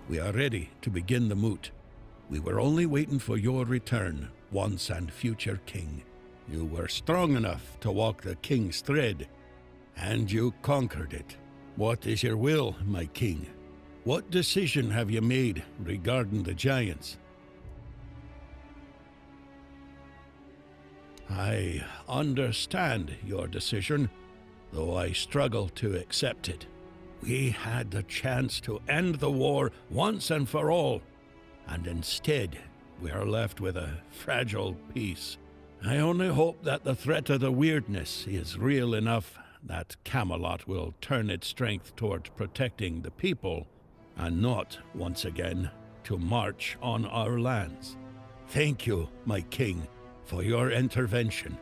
We are ready to begin the moot. We were only waiting for your return, once and future king. You were strong enough to walk the king's thread, and you conquered it. What is your will, my king? What decision have you made regarding the giants? I understand your decision, though I struggle to accept it. We had the chance to end the war once and for all, and instead we are left with a fragile peace. I only hope that the threat of the weirdness is real enough that Camelot will turn its strength towards protecting the people, and not, once again, to march on our lands. Thank you, my king, for your intervention.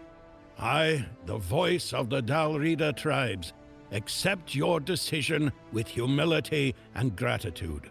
I, the voice of the Dalrida tribes, accept your decision with humility and gratitude.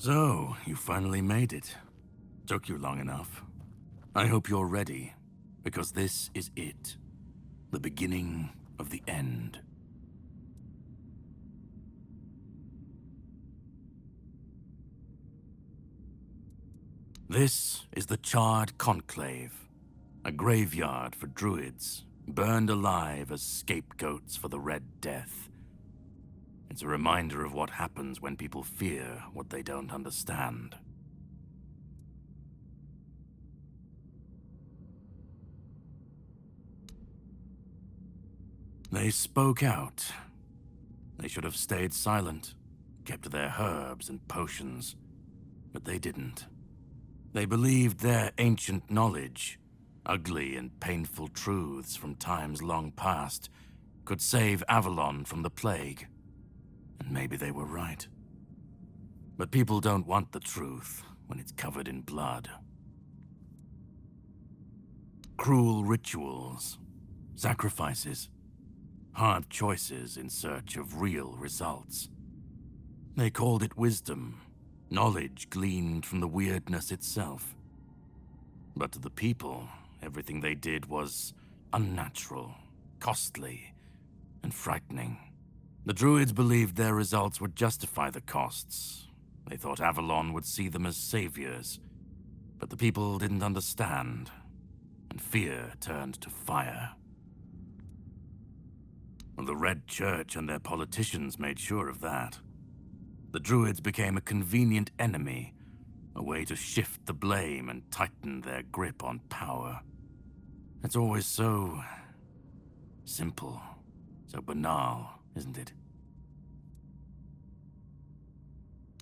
So, you finally made it. Took you long enough. I hope you're ready, because this is it. The beginning of the end. This is the Charred Conclave, a graveyard for druids, burned alive as scapegoats for the Red Death. It's a reminder of what happens when people fear what they don't understand. They spoke out. They should have stayed silent, kept their herbs and potions, but they didn't. They believed their ancient knowledge, ugly and painful truths from times long past, could save Avalon from the plague. And maybe they were right. But people don't want the truth when it's covered in blood. Cruel rituals, sacrifices, hard choices in search of real results. They called it wisdom, knowledge gleaned from the weirdness itself. But to the people, everything they did was unnatural, costly, and frightening. The druids believed their results would justify the costs. They thought Avalon would see them as saviors. But the people didn't understand, and fear turned to fire. The Red Church and their politicians made sure of that. The druids became a convenient enemy, a way to shift the blame and tighten their grip on power. It's always so simple, so banal, isn't it?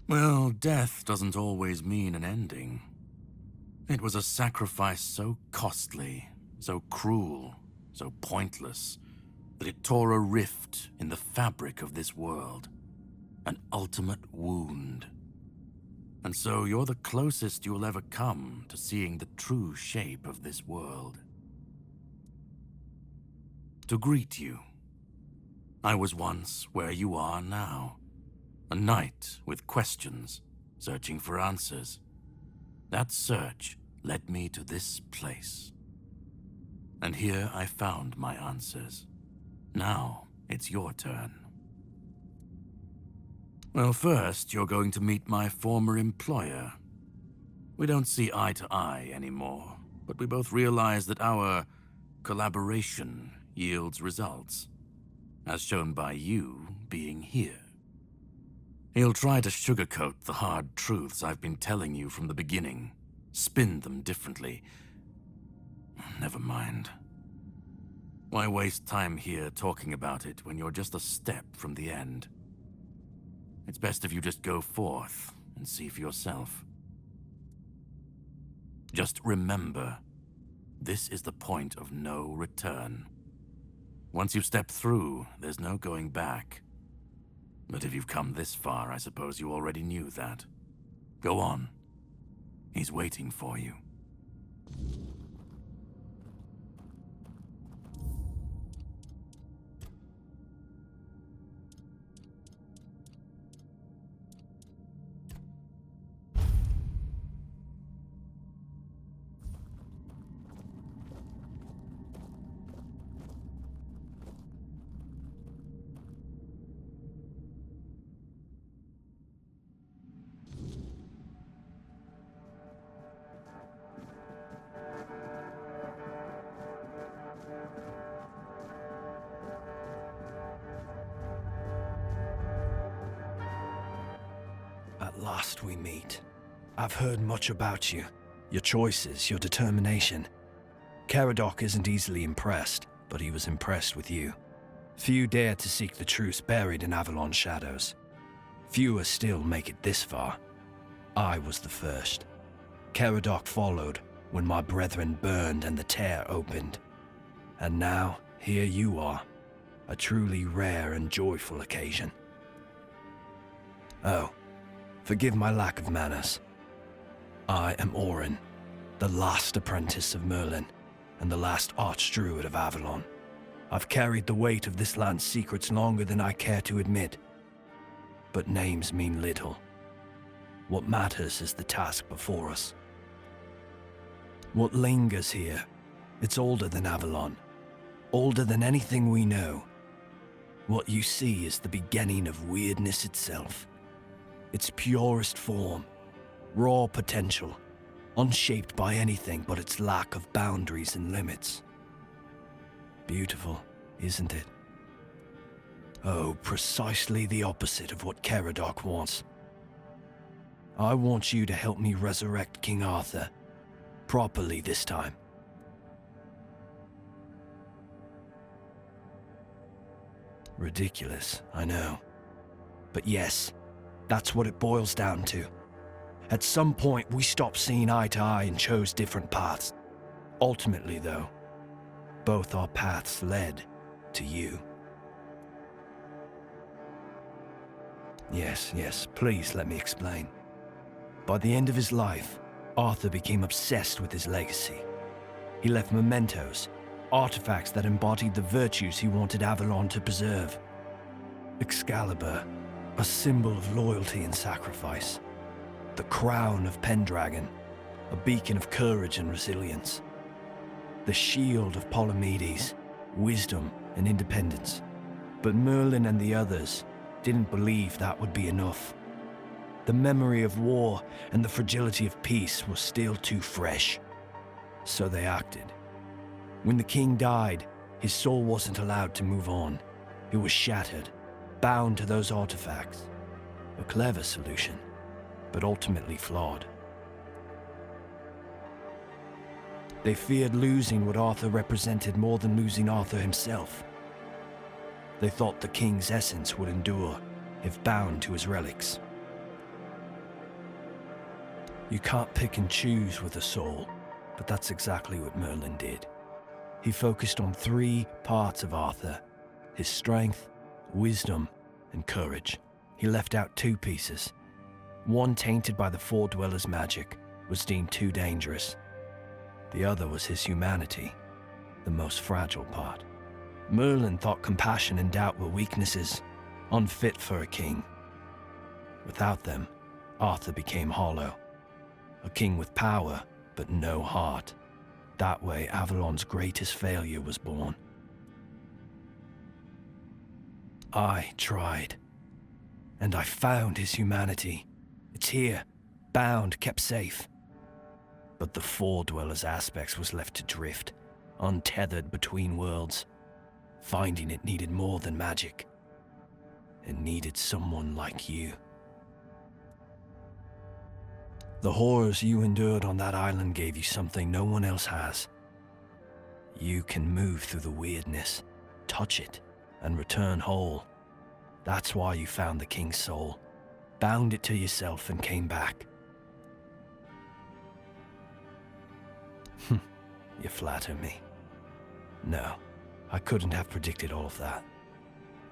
Well, death doesn't always mean an ending. It was a sacrifice so costly, so cruel, so pointless, that it tore a rift in the fabric of this world. An ultimate wound. And so you're the closest you'll ever come to seeing the true shape of this world. To greet you, I was once where you are now. A knight with questions, searching for answers. That search led me to this place. And here I found my answers. Now it's your turn. Well, first, you're going to meet my former employer. We don't see eye to eye anymore, but we both realize that our collaboration yields results, as shown by you being here. He'll try to sugarcoat the hard truths I've been telling you from the beginning, spin them differently. Never mind. Why waste time here talking about it when you're just a step from the end? It's best if you just go forth and see for yourself. Just remember, this is the point of no return. Once you've stepped through, there's no going back. But if you've come this far, I suppose you already knew that. Go on. He's waiting for you. At last we meet. I've heard much about you. Your choices, your determination. Caradoc isn't easily impressed, but he was impressed with you. Few dare to seek the truth buried in Avalon's shadows. Fewer still make it this far. I was the first. Caradoc followed when my brethren burned and the tear opened. And now, here you are. A truly rare and joyful occasion. Oh. Forgive my lack of manners. I am Orin, the last apprentice of Merlin, and the last archdruid of Avalon. I've carried the weight of this land's secrets longer than I care to admit. But names mean little. What matters is the task before us. What lingers here, it's older than Avalon, older than anything we know. What you see is the beginning of weirdness itself. Its purest form, raw potential, unshaped by anything but its lack of boundaries and limits. Beautiful, isn't it? Oh, precisely the opposite of what Caradoc wants. I want you to help me resurrect King Arthur, properly this time. Ridiculous, I know. But yes, that's what it boils down to. At some point, we stopped seeing eye to eye and chose different paths. Ultimately, though, both our paths led to you. Yes, please let me explain. By the end of his life, Arthur became obsessed with his legacy. He left mementos, artifacts that embodied the virtues he wanted Avalon to preserve. Excalibur, a symbol of loyalty and sacrifice. The crown of Pendragon, a beacon of courage and resilience. The shield of Palamedes, wisdom and independence. But Merlin and the others didn't believe that would be enough. The memory of war and the fragility of peace was still too fresh. So they acted. When the king died, his soul wasn't allowed to move on. It was shattered, bound to those artifacts. A clever solution, but ultimately flawed. They feared losing what Arthur represented more than losing Arthur himself. They thought the king's essence would endure if bound to his relics. You can't pick and choose with a soul, but that's exactly what Merlin did. He focused on 3 parts of Arthur: his strength, wisdom, and courage. He left out 2 pieces. One, tainted by the Four Dwellers' magic, was deemed too dangerous. The other was his humanity, the most fragile part. Merlin thought compassion and doubt were weaknesses, unfit for a king. Without them, Arthur became hollow. A king with power, but no heart. That way, Avalon's greatest failure was born. I tried, and I found his humanity. It's here, bound, kept safe. But the Four Dwellers' aspects was left to drift, untethered between worlds. Finding it needed more than magic. It needed someone like you. The horrors you endured on that island gave you something no one else has. You can move through the weirdness, touch it, and return whole. That's why you found the king's soul, bound it to yourself, and came back. You flatter me. No, I couldn't have predicted all of that.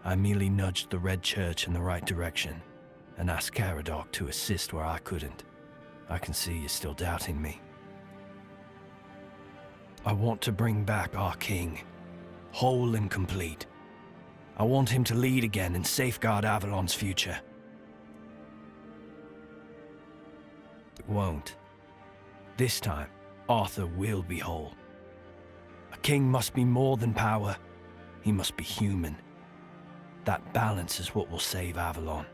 I merely nudged the Red Church in the right direction and asked Caradoc to assist where I couldn't. I can see you're still doubting me. I want to bring back our king, whole and complete. I want him to lead again and safeguard Avalon's future. It won't. This time, Arthur will be whole. A king must be more than power. He must be human. That balance is what will save Avalon.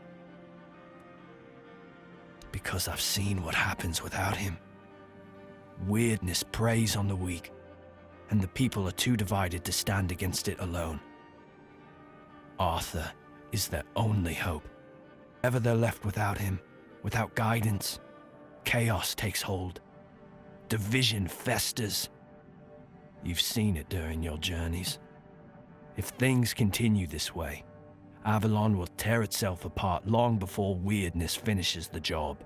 Because I've seen what happens without him. Weirdness preys on the weak, and the people are too divided to stand against it alone. Arthur is their only hope. Ever they're left without him, without guidance, chaos takes hold. Division festers. You've seen it during your journeys. If things continue this way, Avalon will tear itself apart long before weirdness finishes the job.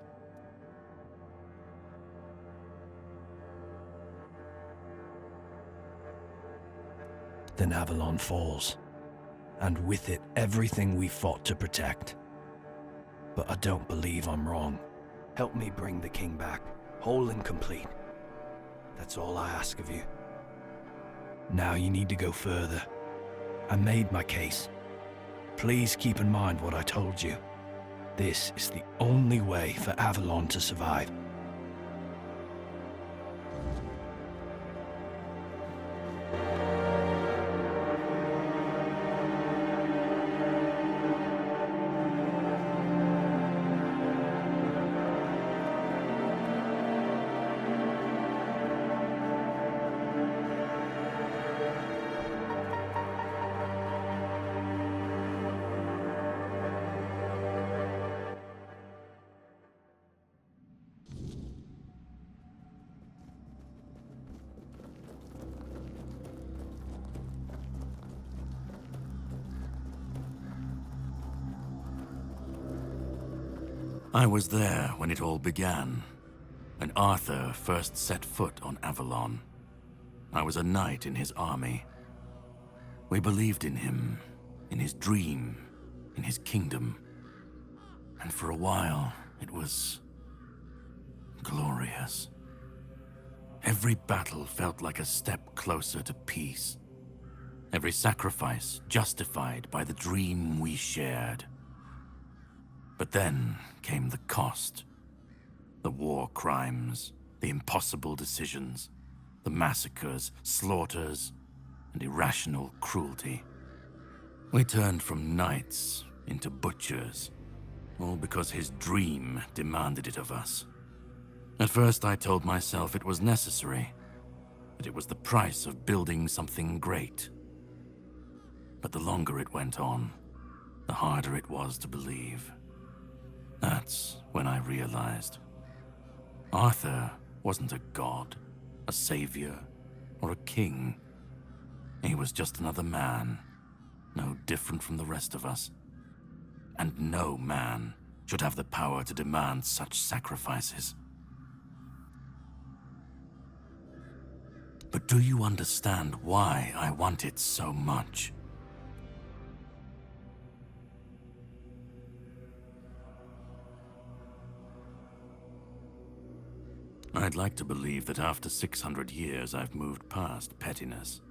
Then Avalon falls, and with it everything we fought to protect. But I don't believe I'm wrong. Help me bring the king back, whole and complete. That's all I ask of you. Now you need to go further. I made my case. Please keep in mind what I told you. This is the only way for Avalon to survive. I was there when it all began, when Arthur first set foot on Avalon. I was a knight in his army. We believed in him, in his dream, in his kingdom. And for a while, it was glorious. Every battle felt like a step closer to peace. Every sacrifice justified by the dream we shared. But then came the cost. The war crimes, the impossible decisions, the massacres, slaughters, and irrational cruelty. We turned from knights into butchers, all because his dream demanded it of us. At first I told myself it was necessary, that it was the price of building something great. But the longer it went on, the harder it was to believe. That's when I realized Arthur wasn't a god, a savior, or a king. He was just another man, no different from the rest of us. And no man should have the power to demand such sacrifices. But do you understand why I want it so much? I'd like to believe that after 600 years I've moved past pettiness.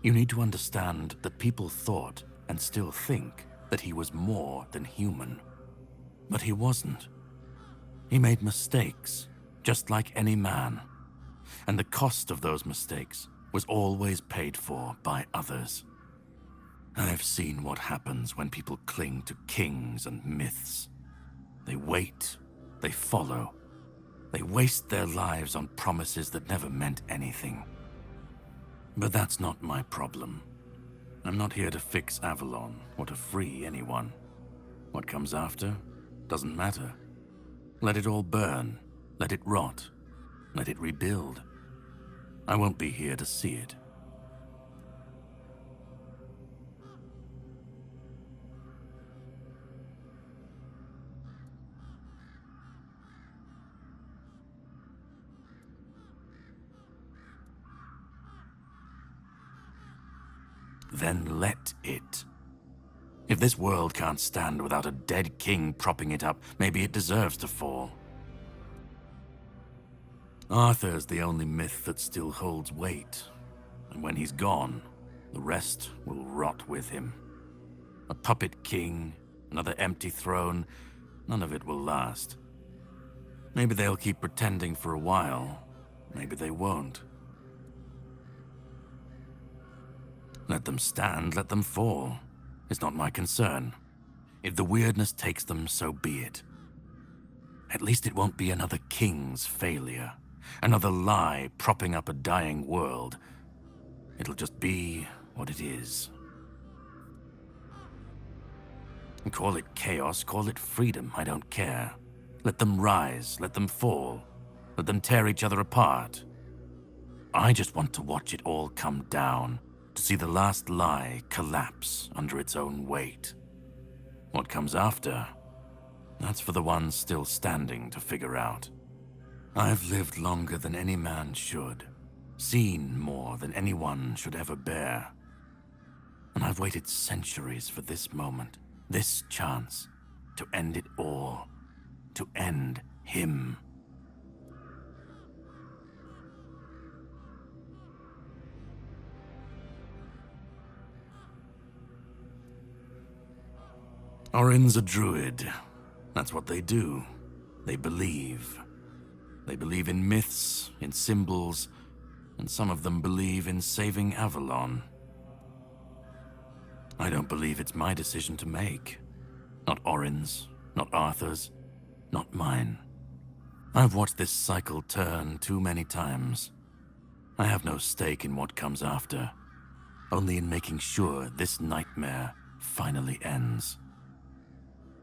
You need to understand that people thought, and still think, that he was more than human. But he wasn't. He made mistakes, just like any man. And the cost of those mistakes was always paid for by others. I've seen what happens when people cling to kings and myths. They wait, they follow, they waste their lives on promises that never meant anything. But that's not my problem. I'm not here to fix Avalon or to free anyone. What comes after doesn't matter. Let it all burn, let it rot, let it rebuild. I won't be here to see it. Then let it. If this world can't stand without a dead king propping it up, maybe it deserves to fall. Arthur's the only myth that still holds weight, and when he's gone, the rest will rot with him. A puppet king, another empty throne, none of it will last. Maybe they'll keep pretending for a while, maybe they won't. Let them stand, let them fall. It's not my concern. If the weirdness takes them, so be it. At least it won't be another king's failure. Another lie propping up a dying world. It'll just be what it is. Call it chaos, call it freedom, I don't care. Let them rise, let them fall. Let them tear each other apart. I just want to watch it all come down. To see the last lie collapse under its own weight. What comes after? That's for the ones still standing to figure out. I've lived longer than any man should, seen more than anyone should ever bear. And I've waited centuries for this moment, this chance, to end it all, to end him. Orin's a druid. That's what they do. They believe. They believe in myths, in symbols, and some of them believe in saving Avalon. I don't believe it's my decision to make. Not Orin's, not Arthur's, not mine. I've watched this cycle turn too many times. I have no stake in what comes after, only in making sure this nightmare finally ends.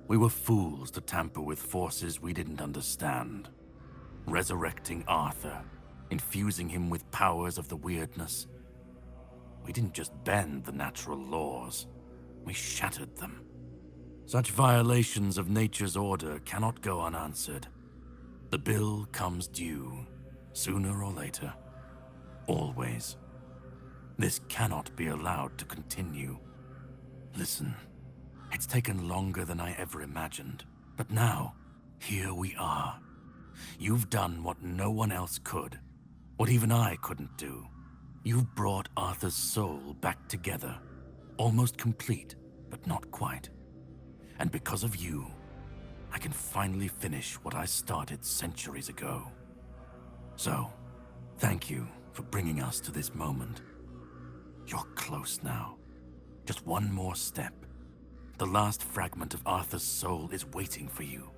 We were fools to tamper with forces we didn't understand. Resurrecting Arthur, infusing him with powers of the weirdness. We didn't just bend the natural laws, we shattered them. Such violations of nature's order cannot go unanswered. The bill comes due, sooner or later. Always. This cannot be allowed to continue. Listen. It's taken longer than I ever imagined, but now, here we are. You've done what no one else could, what even I couldn't do. You've brought Arthur's soul back together, almost complete, but not quite. And because of you, I can finally finish what I started centuries ago. So, thank you for bringing us to this moment. You're close now. Just one more step. The last fragment of Arthur's soul is waiting for you.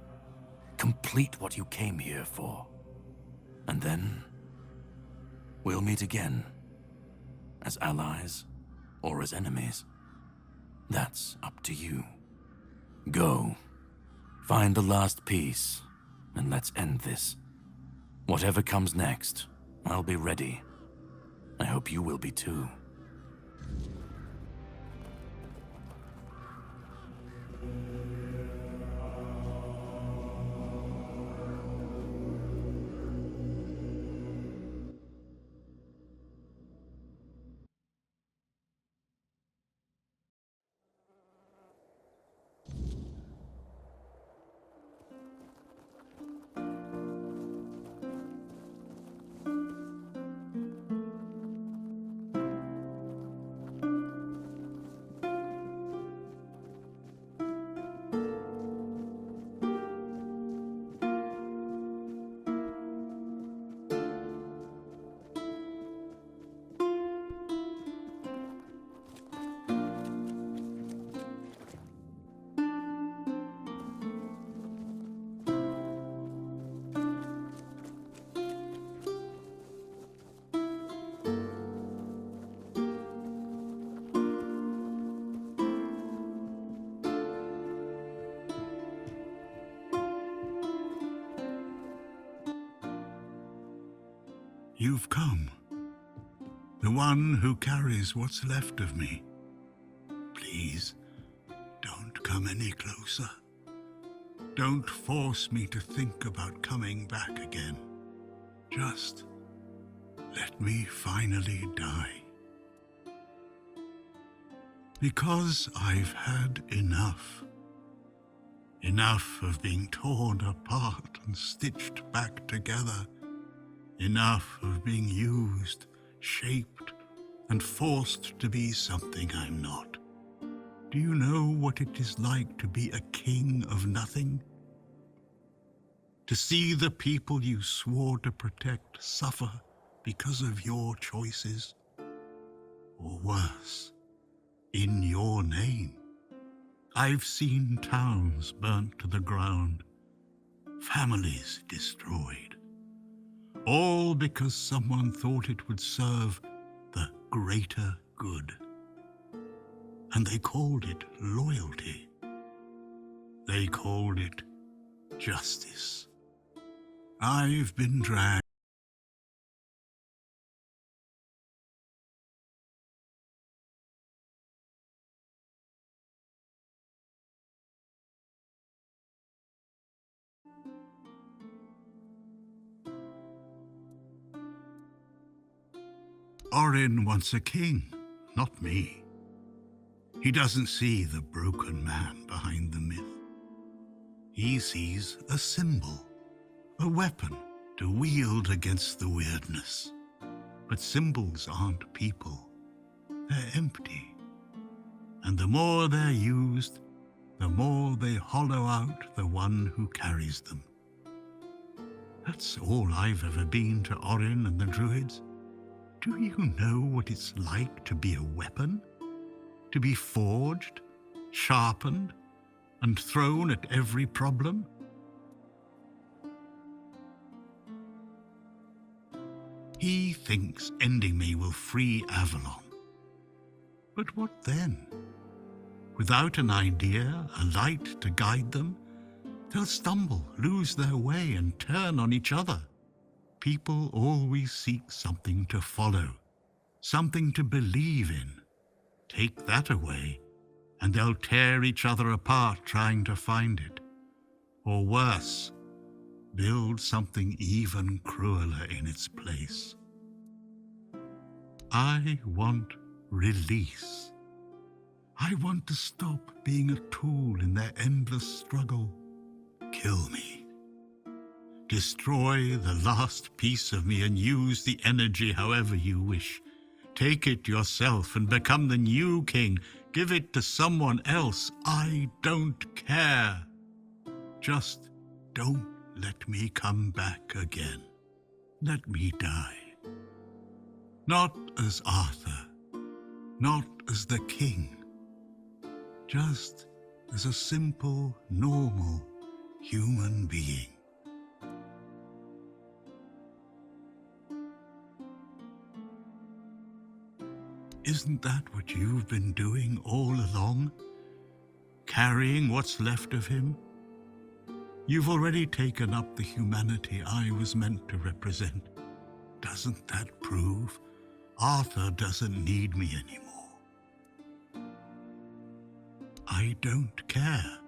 Complete what you came here for. And then, we'll meet again. As allies, or as enemies. That's up to you. Go. Find the last piece, and let's end this. Whatever comes next, I'll be ready. I hope you will be too. you've come. The one who carries what's left of me. Please, don't come any closer. Don't force me to think about coming back again. Just let me finally die. Because I've had enough. Enough of being torn apart and stitched back together. Enough of being used, shaped, and forced to be something I'm not. Do you know what it is like to be a king of nothing? To see the people you swore to protect suffer because of your choices? Or worse, in your name. I've seen towns burnt to the ground, families destroyed, all because someone thought it would serve the greater good. And they called it loyalty. They called it justice. I've been dragged. Orin wants a king, not me. He doesn't see the broken man behind the myth. He sees a symbol, a weapon to wield against the weirdness. But symbols aren't people. They're empty. And the more they're used, the more they hollow out the one who carries them. That's all I've ever been to Orin and the Druids. Do you know what it's like to be a weapon? To be forged, sharpened, and thrown at every problem? He thinks ending me will free Avalon. But what then? Without an idea, a light to guide them, they'll stumble, lose their way, and turn on each other. People always seek something to follow, something to believe in. Take that away, and they'll tear each other apart trying to find it. Or worse, build something even crueler in its place. I want release. I want to stop being a tool in their endless struggle. Kill me. Destroy the last piece of me and use the energy however you wish. Take it yourself and become the new king. Give it to someone else. I don't care. Just don't let me come back again. Let me die. Not as Arthur, not as the king, just as a simple, normal human being. Isn't that what you've been doing all along? Carrying what's left of him? You've already taken up the humanity I was meant to represent. Doesn't that prove Arthur doesn't need me anymore? I don't care.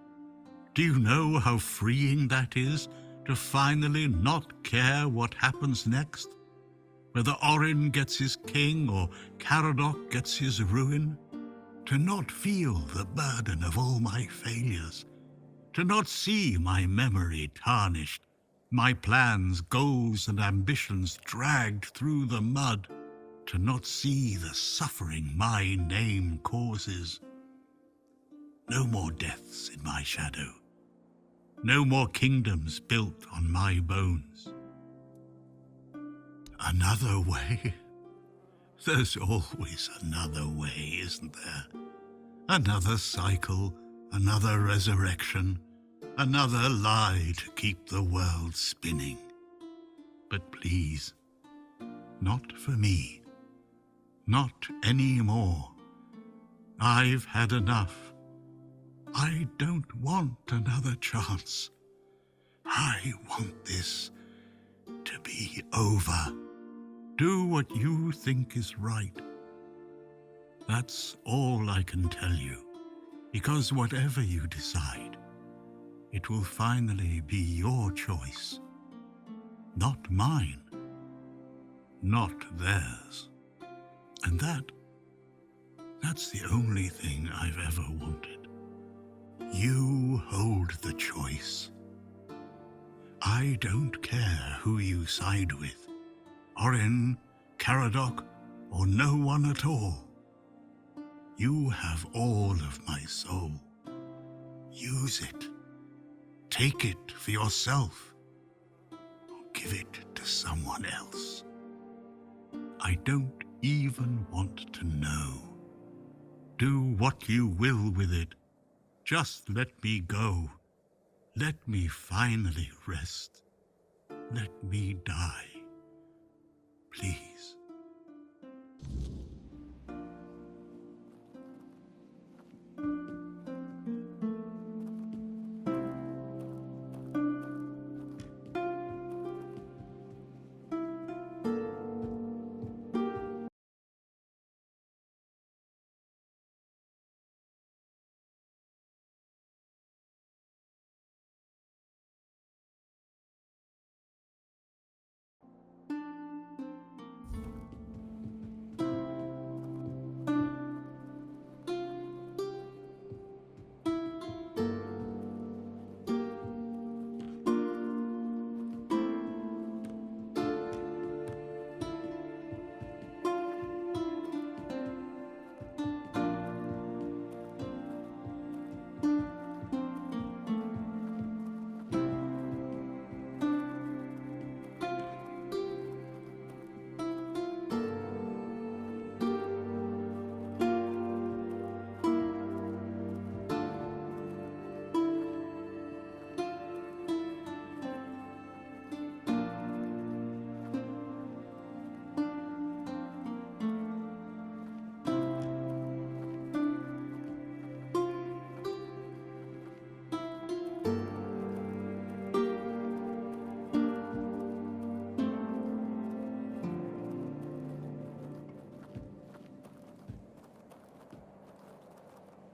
Do you know how freeing that is, to finally not care what happens next? Whether Orin gets his king or Caradoc gets his ruin? To not feel the burden of all my failures? To not see my memory tarnished, my plans, goals, and ambitions dragged through the mud? To not see the suffering my name causes? No more deaths in my shadow. No more kingdoms built on my bones. Another way? There's always another way, isn't there? Another cycle, another resurrection, another lie to keep the world spinning. But please, not for me. Not anymore. I've had enough. I don't want another chance. I want this to be over. Do what you think is right. That's all I can tell you, because whatever you decide, it will finally be your choice, not mine, not theirs. And that's the only thing I've ever wanted. You hold the choice. I don't care who you side with, Orin, Caradoc, or no one at all. You have all of my soul. Use it. Take it for yourself, or give it to someone else. I don't even want to know. Do what you will with it. Just let me go. Let me finally rest. Let me die. Please.